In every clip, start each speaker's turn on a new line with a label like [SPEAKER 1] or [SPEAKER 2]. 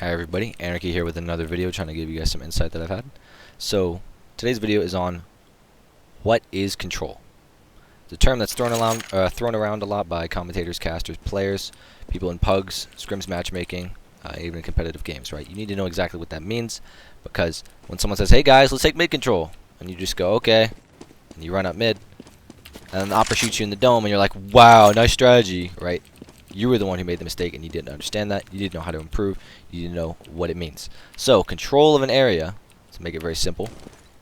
[SPEAKER 1] Hi everybody, Anarchy here with another video trying to give you guys some insight that I've had. So, today's video is on what is control. It's a term that's thrown around a lot by commentators, casters, players, people in pugs, scrims matchmaking, even in competitive games, right? You need to know exactly what that means, because when someone says, hey guys, let's take mid control, and you just go, okay, and you run up mid, and then the opera shoots you in the dome, and you're like, wow, nice strategy, right? You were the one who made the mistake, and you didn't understand that. You didn't know how to improve. You didn't know what it means. So, control of an area, to make it very simple,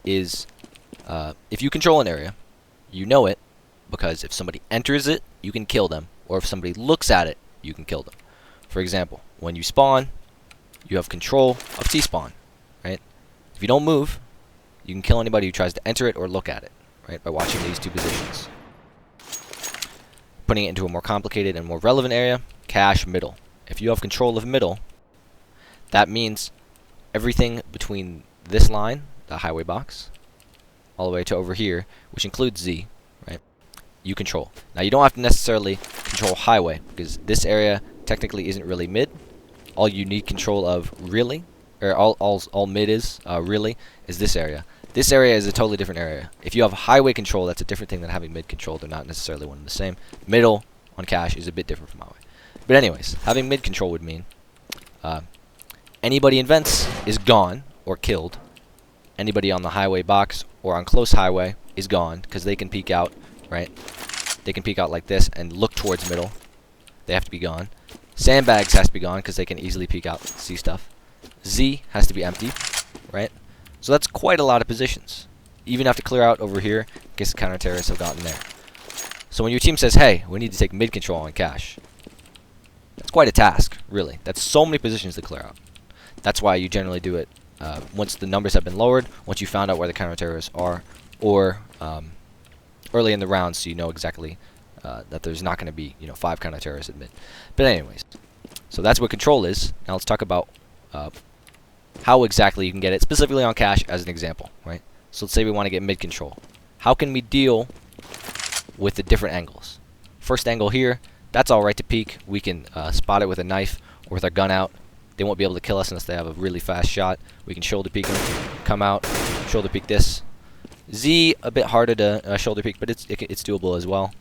[SPEAKER 1] is if you control an area, you know it, because if somebody enters it, you can kill them, or if somebody looks at it, you can kill them. For example, when you spawn, you have control of T-spawn, right? If you don't move, you can kill anybody who tries to enter it or look at it, right, by watching these two positions. Putting it into a more complicated and more relevant area, cache middle. If you have control of middle, that means everything between this line, the highway box, all the way to over here, which includes Z, right, you control. Now you don't have to necessarily control highway, because this area technically isn't really mid. All you need control of really, or all mid is really, is this area. This area is a totally different area. If you have highway control, that's a different thing than having mid control. They're not necessarily one and the same. Middle on cache is a bit different from highway. But anyways, having mid control would mean anybody in vents is gone or killed. Anybody on the highway box or on close highway is gone, because they can peek out, right? They can peek out like this and look towards middle. They have to be gone. Sandbags has to be gone, because they can easily peek out and see stuff. Z has to be empty, right? So that's quite a lot of positions. You even have to clear out over here in case the counter-terrorists have gotten there. So when your team says, hey, we need to take mid control on cache, that's quite a task, really. That's so many positions to clear out. That's why you generally do it once the numbers have been lowered, once you found out where the counter-terrorists are, or early in the round, so you know exactly that there's not going to be 5 counter-terrorists at mid. But anyways, so that's what control is. Now let's talk about how exactly you can get it, specifically on cache as an example, right? So let's say we want to get mid control. How can we deal with the different angles? First angle here, that's alright to peek. We can spot it with a knife or with our gun out. They won't be able to kill us unless they have a really fast shot. We can shoulder peek them, come out, shoulder peek this. Z, a bit harder to shoulder peek, but it's doable as well.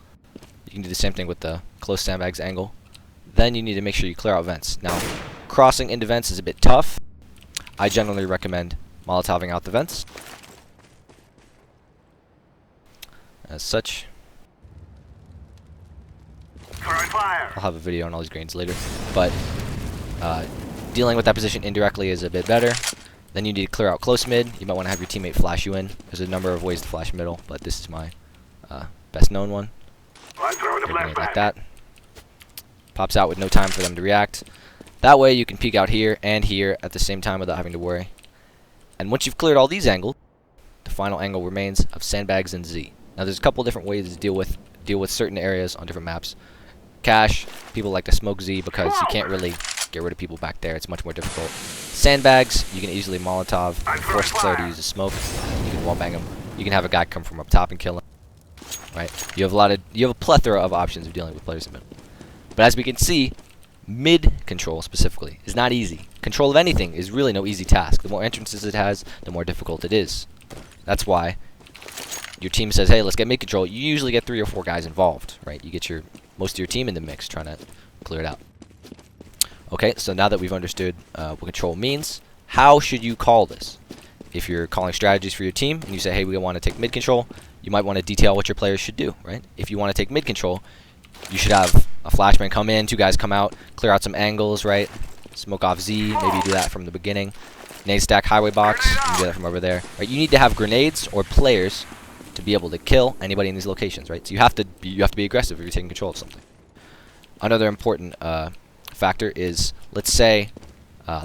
[SPEAKER 1] You can do the same thing with the close sandbags angle. Then you need to make sure you clear out vents. Now, crossing into vents is a bit tough. I generally recommend Molotoving out the vents. As such, I'll have a video on all these grains later, but dealing with that position indirectly is a bit better. Then you need to clear out close mid. You might want to have your teammate flash you in. There's a number of ways to flash middle, but this is my best known one. Like that. Pops out with no time for them to react. That way you can peek out here and here at the same time without having to worry. And once you've cleared all these angles, the final angle remains of sandbags and Z. Now there's a couple different ways to deal with certain areas on different maps. Cache, people like to smoke Z because you can't really get rid of people back there. It's much more difficult. Sandbags, you can easily Molotov and force the player to use a smoke. You can wallbang them. You can have a guy come from up top and kill him. Right? You have a plethora of options of dealing with players in middle. But as we can see, mid control specifically is not easy. Control of anything is really no easy task. The more entrances it has, the more difficult it is. That's why your team says, hey, let's get mid control. You usually get 3 or 4 guys involved, right? You get most of your team in the mix trying to clear it out. Okay, so now that we've understood what control means, how should you call this? If you're calling strategies for your team and you say, hey, we want to take mid control, you might want to detail what your players should do, right? If you want to take mid control, you should have a flashman come in, 2 guys come out, clear out some angles, right? Smoke off Z, maybe do that from the beginning. Nade stack highway box, you can do that from over there. Right? You need to have grenades or players to be able to kill anybody in these locations, right? So you have to be aggressive if you're taking control of something. Another important factor is, let's say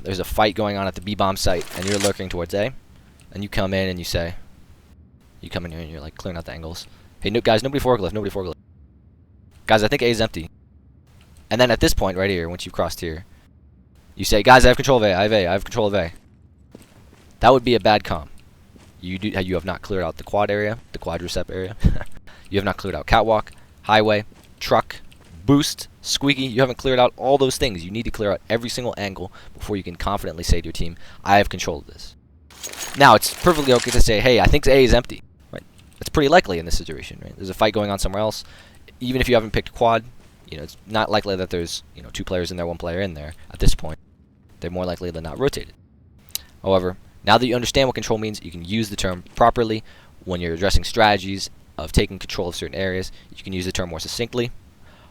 [SPEAKER 1] there's a fight going on at the B-bomb site and you're lurking towards A, and you come in and you come in here and you're like clearing out the angles. Hey, guys, nobody forklift. Guys, I think A is empty. And then at this point right here, once you've crossed here, you say, guys, I have control of A, I have control of A. That would be a bad comm. You have not cleared out the quad area, the quadricep area. You have not cleared out catwalk, highway, truck, boost, Squeaky, you haven't cleared out all those things. You need to clear out every single angle before you can confidently say to your team, I have control of this. Now, it's perfectly okay to say, hey, I think A is empty. Right? That's pretty likely in this situation. Right? There's a fight going on somewhere else. Even if you haven't picked quad, it's not likely that there's 2 players in there, 1 player in there at this point. They're more likely than not rotated. However, now that you understand what control means, you can use the term properly when you're addressing strategies of taking control of certain areas. You can use the term more succinctly.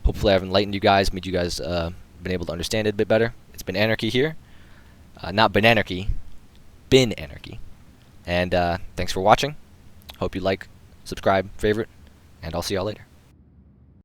[SPEAKER 1] Hopefully I've enlightened you guys, made you guys been able to understand it a bit better. It's been Anarchy here. Not been Anarchy. Been Anarchy. And thanks for watching. Hope you like, subscribe, favorite, and I'll see y'all later.